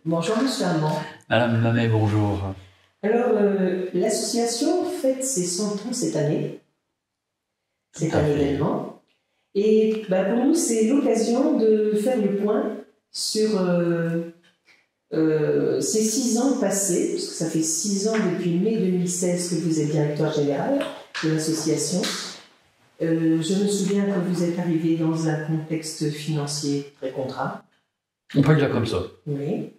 Bonjour Monsieur Armand. Madame Mamet, bonjour. Alors, l'association fête ses 100 ans cette année. C'est un événement. Et pour nous, c'est l'occasion de faire le point sur ces 6 ans passés, parce que ça fait 6 ans depuis mai 2016 que vous êtes directeur général de l'association. Je me souviens que vous êtes arrivé dans un contexte financier très contraint. On peut le dire comme ça. Oui.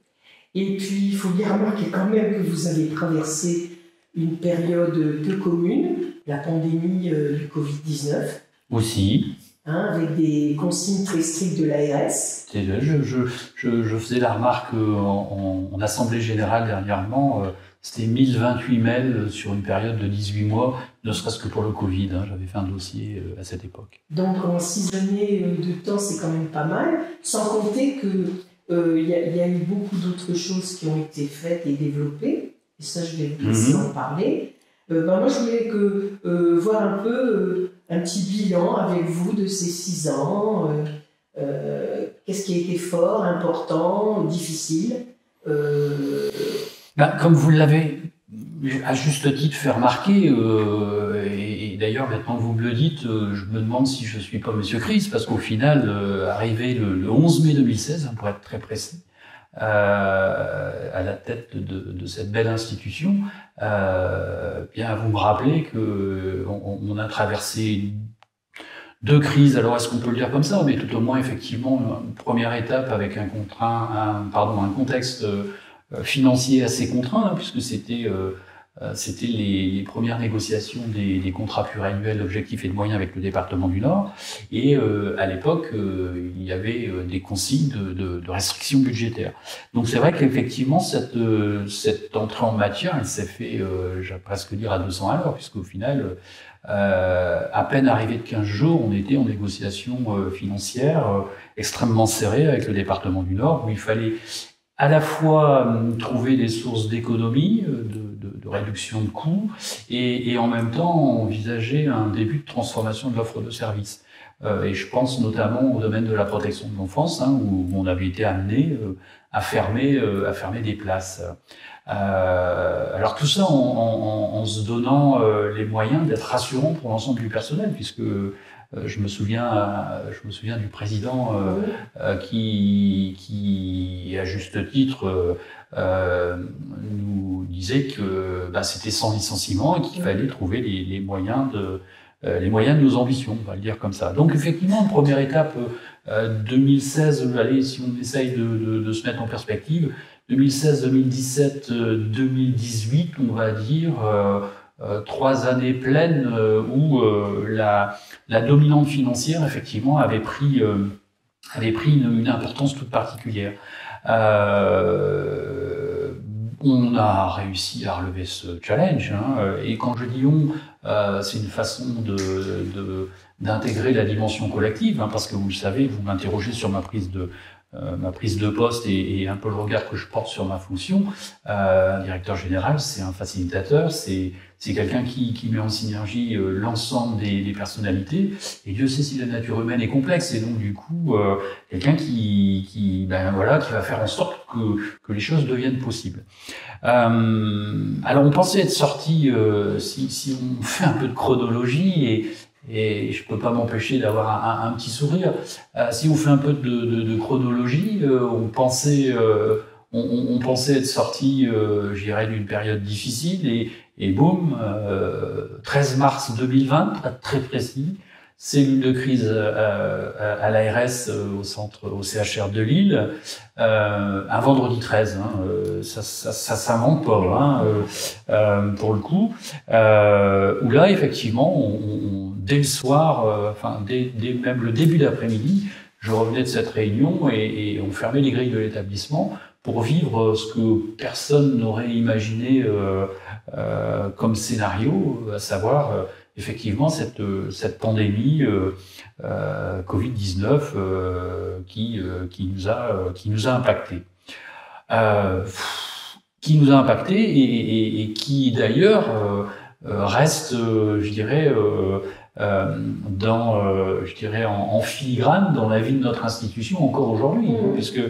Et puis, il faut bien remarquer quand même que vous avez traversé une période peu commune, la pandémie du Covid-19. Aussi. Avec des consignes très strictes de l'ARS. Je faisais la remarque en Assemblée Générale dernièrement, c'était 1028 mails sur une période de 18 mois, ne serait-ce que pour le Covid. J'avais fait un dossier à cette époque. Donc en 6 années de temps, c'est quand même pas mal, sans compter que il y a eu beaucoup d'autres choses qui ont été faites et développées, et ça je vais vous laisser en parler. Moi je voulais voir un peu un petit bilan avec vous de ces 6 ans, qu'est-ce qui a été fort, important, difficile. Comme vous l'avez à juste titre fait remarquer, et d'ailleurs maintenant que vous me le dites, je me demande si je ne suis pas Monsieur Chris, parce qu'au final, arrivé le 11 mai 2016, pour être très précis, à la tête de cette belle institution, bien vous me rappelez qu'on a traversé 2 crises. Alors est-ce qu'on peut le dire comme ça, mais tout au moins effectivement une première étape avec un contexte financier assez contraint, puisque c'était les premières négociations des contrats pluriannuels d'objectifs et de moyens avec le département du Nord. Et à l'époque, il y avait des consignes de restrictions budgétaires. Donc c'est vrai qu'effectivement, cette entrée en matière, elle s'est fait, j'allais presque dire à 200 à l'heure, puisqu'au final, à peine arrivé de 15 jours, on était en négociation financière extrêmement serrée avec le département du Nord, où il fallait à la fois trouver des sources d'économie, de réduction de coûts, et en même temps envisager un début de transformation de l'offre de services. Et je pense notamment au domaine de la protection de l'enfance, où on avait été amené à fermer des places. Alors tout ça en se donnant les moyens d'être rassurant pour l'ensemble du personnel, puisque je me souviens du président qui, à juste titre, nous disait que c'était sans licenciement et qu'il fallait trouver les moyens de nos ambitions, on va le dire comme ça. Donc effectivement, une première étape, 2016, allez, si on essaye de se mettre en perspective, 2016, 2017, 2018, on va dire 3 années pleines où la dominante financière, effectivement, avait pris une importance toute particulière. On a réussi à relever ce challenge, et quand je dis on, c'est une façon d'intégrer la dimension collective, parce que vous le savez, vous m'interrogez sur ma prise de poste et un peu le regard que je porte sur ma fonction. Directeur général, c'est un facilitateur, c'est quelqu'un qui met en synergie l'ensemble des personnalités, et Dieu sait si la nature humaine est complexe, et donc du coup quelqu'un qui va faire en sorte que les choses deviennent possibles. Alors on pensait être sorti, si on fait un peu de chronologie, et je peux pas m'empêcher d'avoir un petit sourire. Si on fait un peu de chronologie, on pensait être sorti, je dirais, d'une période difficile, et boum, 13 mars 2020, pour être très précis, cellule de crise à l'ARS au CHR de Lille, un vendredi 13, ça s'invente pas, pour le coup, où là effectivement dès le soir, dès même le début d'après-midi, je revenais de cette réunion et on fermait les grilles de l'établissement pour vivre ce que personne n'aurait imaginé comme scénario, à savoir effectivement cette pandémie Covid-19 qui nous a impactés. Qui nous a impactés et qui d'ailleurs reste, je dirais, en filigrane dans la vie de notre institution encore aujourd'hui, puisque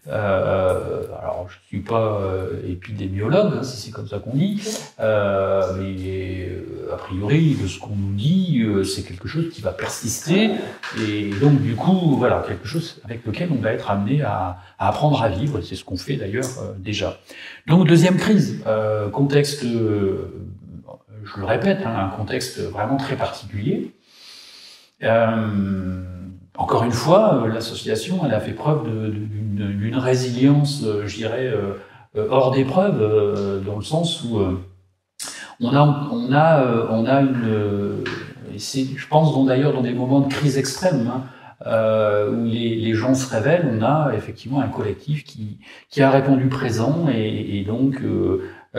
alors je suis pas épidémiologue, hein, si c'est comme ça qu'on dit, mais a priori de ce qu'on nous dit, c'est quelque chose qui va persister, et donc du coup voilà, quelque chose avec lequel on va être amené à apprendre à vivre. C'est ce qu'on fait d'ailleurs déjà. Donc deuxième crise, contexte, je le répète, hein, un contexte vraiment très particulier. Encore une fois, l'association, elle a fait preuve d'une résilience, je dirais, hors d'épreuve, dans le sens où on a une, je pense d'ailleurs dans des moments de crise extrême, hein, où les gens se révèlent, on a effectivement un collectif qui a répondu présent et donc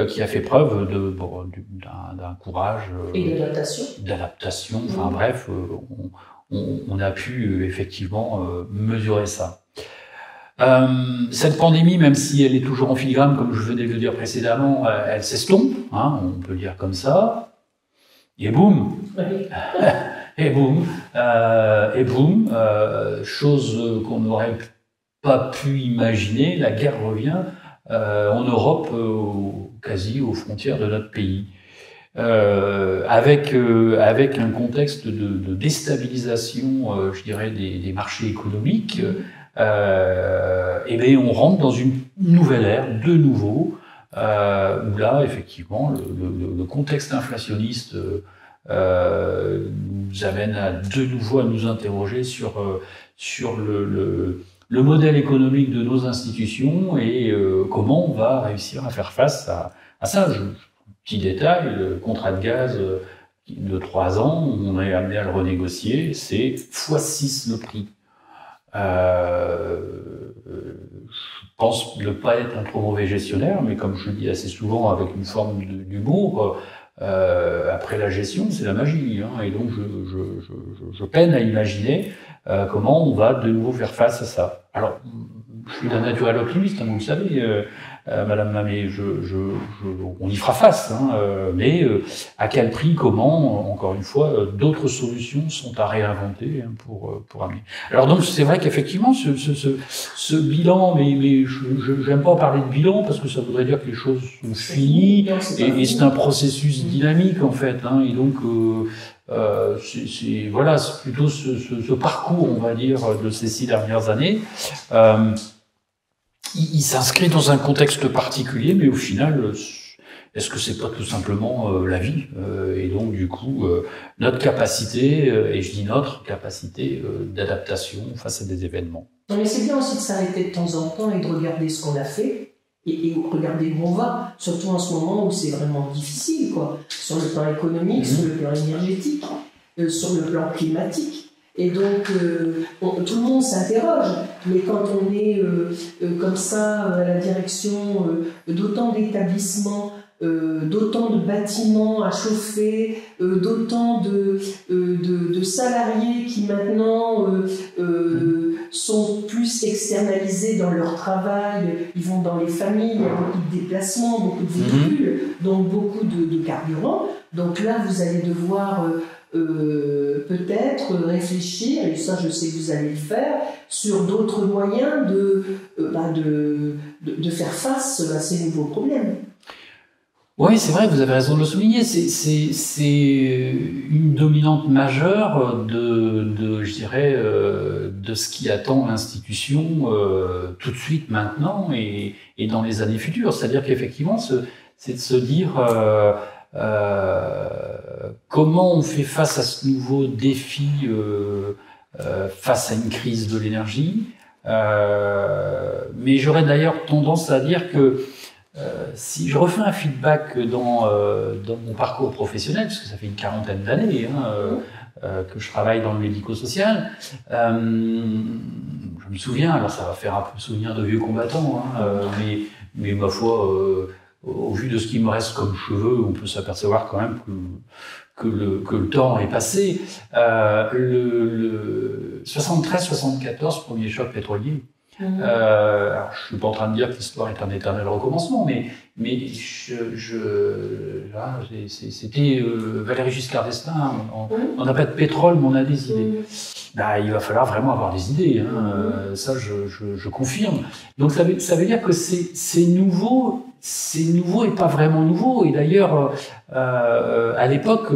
qui a fait preuve d'un courage et d'adaptation. Enfin bref, on a pu effectivement mesurer ça. Cette pandémie, même si elle est toujours en filigrane, comme je venais de le dire précédemment, elle s'estompe, hein, on peut le dire comme ça, et boum, et boum, chose qu'on n'aurait pas pu imaginer, la guerre revient en Europe, quasi aux frontières de notre pays. Avec un contexte de déstabilisation, je dirais, des marchés économiques, et bien on rentre dans une nouvelle ère, de nouveau, où là, effectivement, le contexte inflationniste nous amène de nouveau à nous interroger sur le modèle économique de nos institutions et comment on va réussir à faire face à ça. Petit détail, le contrat de gaz de 3 ans, on est amené à le renégocier, c'est x6 le prix. Je pense ne pas être un trop mauvais gestionnaire, mais comme je le dis assez souvent avec une forme d'humour, après la gestion, c'est la magie, hein, et donc je peine à imaginer comment on va de nouveau faire face à ça. Alors, je suis d'un naturel optimiste, hein, vous le savez, Madame Mamé, on y fera face, hein, mais à quel prix, comment, encore une fois, d'autres solutions sont à réinventer, hein, pour amener. Alors donc c'est vrai qu'effectivement ce bilan, mais je j'aime pas parler de bilan parce que ça voudrait dire que les choses sont finies et c'est un processus dynamique en fait, hein, et donc voilà, c'est plutôt ce parcours, on va dire, de ces 6 dernières années. Il s'inscrit dans un contexte particulier, mais au final, est-ce que c'est pas tout simplement la vie, et donc du coup notre capacité, et je dis notre capacité d'adaptation face à des événements. Non, mais c'est bien aussi de s'arrêter de temps en temps et de regarder ce qu'on a fait et regarder où on va, surtout en ce moment où c'est vraiment difficile, quoi, sur le plan économique, sur le plan énergétique, sur le plan climatique. Et donc, tout le monde s'interroge, mais quand on est comme ça à la direction d'autant d'établissements, d'autant de bâtiments à chauffer, d'autant de salariés qui maintenant sont plus externalisés dans leur travail, ils vont dans les familles, il y a beaucoup de déplacements, beaucoup de véhicules, donc beaucoup de carburant. Donc là, vous allez devoir peut-être réfléchir, et ça je sais que vous allez le faire, sur d'autres moyens de faire face à ces nouveaux problèmes. Oui, c'est vrai, vous avez raison de le souligner. C'est une dominante majeure je dirais, de ce qui attend l'institution tout de suite, maintenant et dans les années futures. C'est-à-dire qu'effectivement, c'est de se dire comment on fait face à ce nouveau défi, face à une crise de l'énergie. Mais j'aurais d'ailleurs tendance à dire que si je refais un feedback dans mon parcours professionnel, parce que ça fait une 40aine d'années que je travaille dans le médico-social, je me souviens, alors ça va faire un peu souvenir de vieux combattants, mais ma foi, au vu de ce qui me reste comme cheveux, on peut s'apercevoir quand même que le temps est passé. Le 73-74, premier choc pétrolier, Alors, je suis pas en train de dire que l'histoire est un éternel recommencement, mais c'était Valéry Giscard d'Estaing. On n'a pas de pétrole, mais on a des idées. Bah, il va falloir vraiment avoir des idées. Ça, je confirme. Donc, ça veut dire que c'est nouveau. C'est nouveau et pas vraiment nouveau. Et d'ailleurs, à l'époque,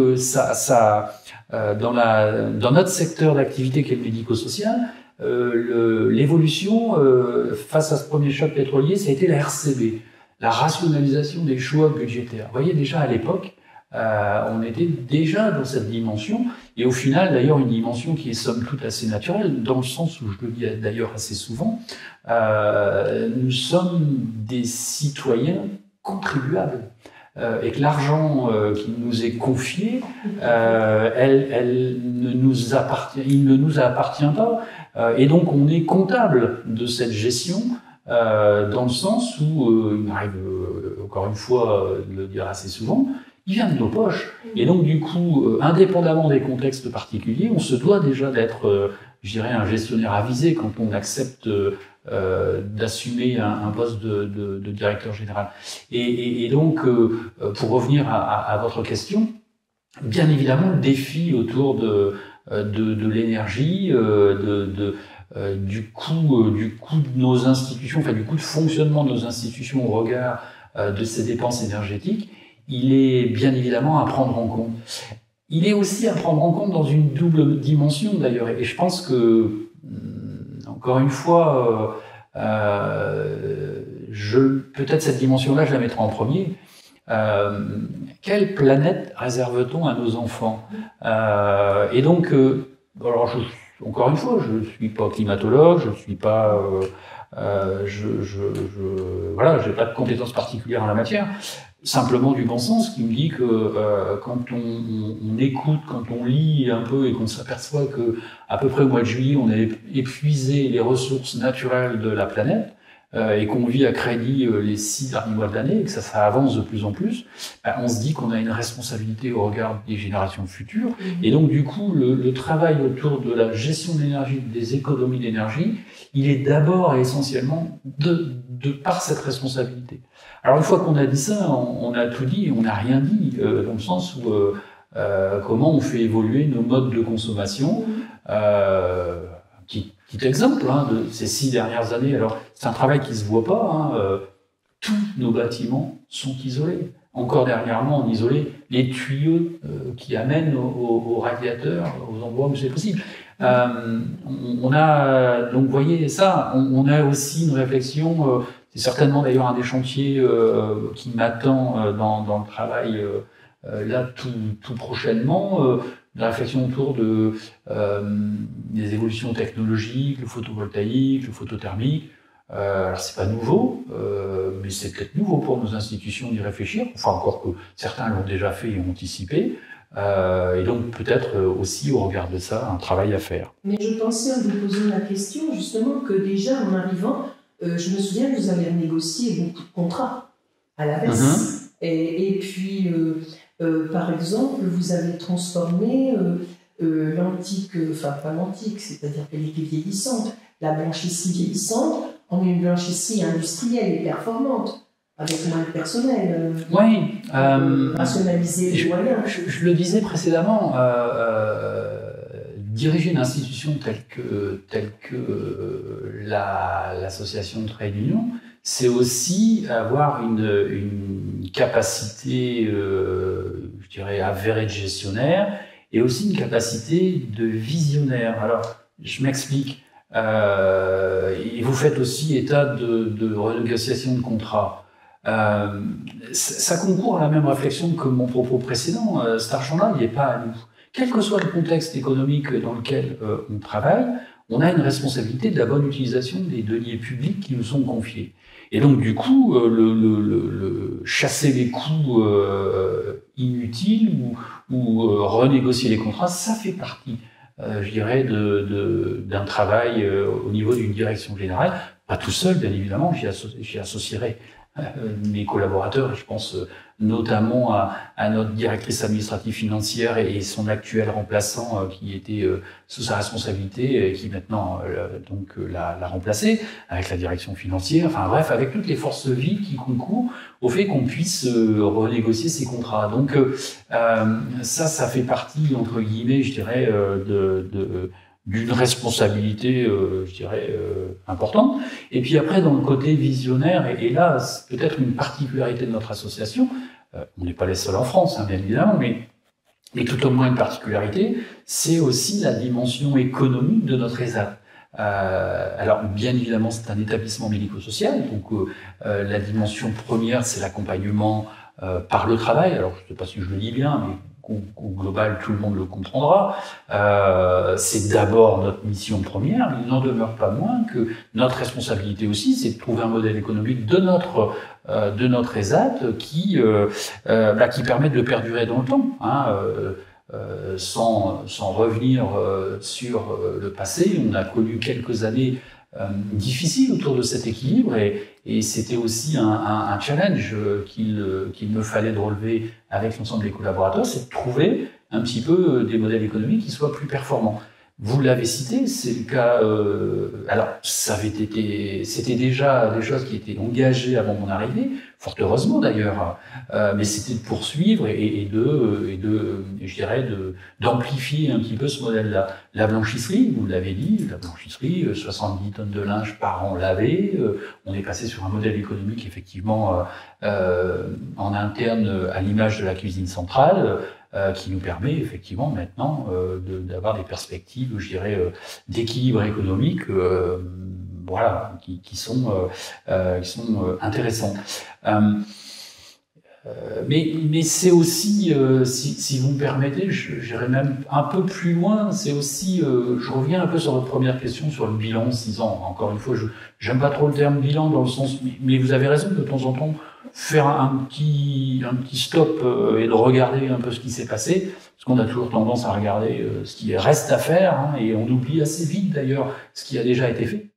dans notre secteur d'activité qui est le médico-social, l'évolution face à ce premier choc pétrolier, ça a été la RCB, la rationalisation des choix budgétaires. Vous voyez, déjà à l'époque, on était déjà dans cette dimension, et au final, d'ailleurs, une dimension qui est somme toute assez naturelle, dans le sens où je le dis d'ailleurs assez souvent, nous sommes des citoyens contribuables. Et que l'argent qui nous est confié, il ne nous appartient pas, et donc on est comptable de cette gestion, dans le sens où, il m'arrive encore une fois de le dire assez souvent, il vient de nos poches. Et donc du coup, indépendamment des contextes particuliers, on se doit déjà d'être, je dirais, un gestionnaire avisé quand on accepte d'assumer un poste de directeur général. Et donc, pour revenir à votre question, bien évidemment, le défi autour de l'énergie, du coût de nos institutions, enfin du coût de fonctionnement de nos institutions au regard de ces dépenses énergétiques, il est bien évidemment à prendre en compte. Il est aussi à prendre en compte dans une double dimension d'ailleurs, et je pense que, encore une fois, peut-être cette dimension-là, je la mettrai en premier. Quelle planète réserve-t-on à nos enfants? Et donc, alors encore une fois, je ne suis pas climatologue, je ne suis pas, voilà, j'ai pas de compétences particulières en la matière. Simplement du bon sens qui me dit que quand on écoute, quand on lit un peu et qu'on s'aperçoit que à peu près au mois de juillet, on a épuisé les ressources naturelles de la planète et qu'on vit à crédit les 6 derniers mois de l'année et que ça avance de plus en plus, on se dit qu'on a une responsabilité au regard des générations futures. Et donc du coup, le travail autour de la gestion de l'énergie, des économies d'énergie, il est d'abord et essentiellement de par cette responsabilité. Alors une fois qu'on a dit ça, on a tout dit et on n'a rien dit, dans le sens où comment on fait évoluer nos modes de consommation. Petit exemple de ces 6 dernières années. Alors c'est un travail qui se voit pas. Tous nos bâtiments sont isolés. Encore dernièrement, on isolait les tuyaux qui amènent aux radiateurs, aux endroits où c'est possible. On a donc, vous voyez ça. On a aussi une réflexion. C'est certainement d'ailleurs un des chantiers qui m'attend dans le travail là tout prochainement. Une réflexion autour des évolutions technologiques, le photovoltaïque, le photothermique. Alors c'est pas nouveau, mais c'est peut-être nouveau pour nos institutions d'y réfléchir. Enfin encore que certains l'ont déjà fait et ont anticipé. Et donc peut-être aussi au regard de ça un travail à faire. Mais je pensais en vous posant la question justement que déjà en arrivant, je me souviens que vous avez négocié beaucoup de contrats à la baisse. Et puis, par exemple, vous avez transformé l'antique, enfin pas l'antique, c'est-à-dire qu'elle était vieillissante, la blanchisserie vieillissante, en une blanchisserie industrielle et performante, avec moins de personnel. Oui. Rationaliser les moyens. Je le disais précédemment, diriger une institution telle que l'association de trade union, c'est aussi avoir une capacité, je dirais, avérée de gestionnaire, et aussi une capacité de visionnaire. Alors, je m'explique. Et vous faites aussi état de renégociation de contrats. Ça concourt à la même réflexion que mon propos précédent. Cet argent-là, il n'est pas à nous. Quel que soit le contexte économique dans lequel on travaille, on a une responsabilité de la bonne utilisation des deniers publics qui nous sont confiés. Et donc, du coup, chasser les coûts inutiles ou renégocier les contrats, ça fait partie, je dirais, d'un travail au niveau d'une direction générale. Pas tout seul, bien évidemment, j'y associerai mes collaborateurs, et je pense notamment à notre directrice administrative financière et son actuel remplaçant qui était sous sa responsabilité et qui maintenant l'a remplacé avec la direction financière, enfin bref, avec toutes les forces vives qui concourent au fait qu'on puisse renégocier ces contrats. Donc ça fait partie, entre guillemets, je dirais, d'une responsabilité, je dirais, importante. Et puis après, dans le côté visionnaire, et là, c'est peut-être une particularité de notre association, on n'est pas les seuls en France, hein, bien évidemment, mais tout au moins une particularité, c'est aussi la dimension économique de notre ESAT. Alors, bien évidemment, c'est un établissement médico-social, donc la dimension première, c'est l'accompagnement par le travail. Alors, je ne sais pas si je le dis bien, mais au global, tout le monde le comprendra. C'est d'abord notre mission première, mais il n'en demeure pas moins que notre responsabilité aussi, c'est de trouver un modèle économique de notre ESAT qui permette de perdurer dans le temps, hein, sans revenir sur le passé. On a connu quelques années difficiles autour de cet équilibre et c'était aussi un challenge qu'il me fallait de relever avec l'ensemble des collaborateurs, c'est de trouver un petit peu des modèles économiques qui soient plus performants. Vous l'avez cité, c'est le cas. Alors, c'était déjà des choses qui étaient engagées avant mon arrivée, fort heureusement d'ailleurs. Mais c'était de poursuivre et je dirais, d'amplifier un petit peu ce modèle-là. La blanchisserie, vous l'avez dit, la blanchisserie, 70 tonnes de linge par an lavé. On est passé sur un modèle économique effectivement en interne à l'image de la cuisine centrale. Qui nous permet effectivement maintenant d'avoir des perspectives, je dirais, d'équilibre économique, voilà, qui sont intéressantes. Mais c'est aussi, si vous me permettez, j'irai même un peu plus loin. C'est aussi, je reviens un peu sur votre première question sur le bilan 6 ans. Encore une fois, j'aime pas trop le terme bilan dans le sens, mais vous avez raison de temps en temps faire un petit stop et de regarder un peu ce qui s'est passé, parce qu'on a toujours tendance à regarder ce qui reste à faire, hein, et on oublie assez vite d'ailleurs ce qui a déjà été fait.